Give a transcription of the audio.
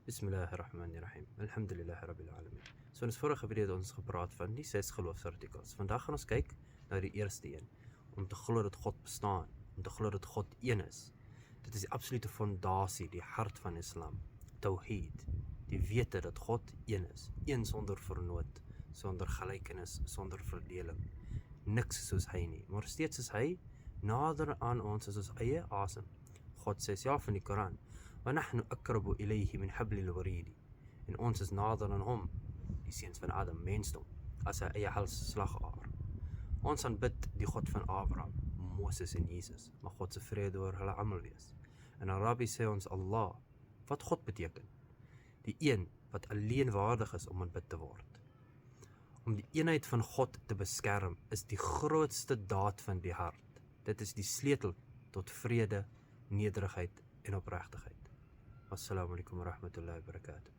Bismillahirrahmanirrahim. Alhamdulillahi Rabbil Alamin. So in ons vorige video het ons gepraat van die 6 geloofsartikels. Vandag gaan ons kyk na die eerste een. Om te glo dat God bestaan, om te glo dat God een is. Dit is die absolute fondasie, die hart van Islam. Tawhid, die wete dat God een is. Een sonder vernoot, sonder gelykenis, sonder verdeling. Niks soos hy nie, maar steeds is hy nader aan ons as ons eie asem. God sê self in die Koran, وَنَحْنُ أَقْرَبُ إِلَيْهِ مِنْ حَبْلِ الْوَرِيدِ. En ons is nader aan hom, die seuns van Adam, mensdom, as sy eie halsslagaar. Ons aanbid die God van Abraham, Moses en Jesus, mag God se vrede oor hulle almal wees. In Arabies sê ons Allah, wat God beteken, die een wat alleen waardig is om aanbid te word. Om die eenheid van God te beskerm is die grootste daad van die hart. Dit is die sleutel tot vrede, nederigheid en opregtigheid. Assalamu alaikum wa rahmatullahi wa barakatuh.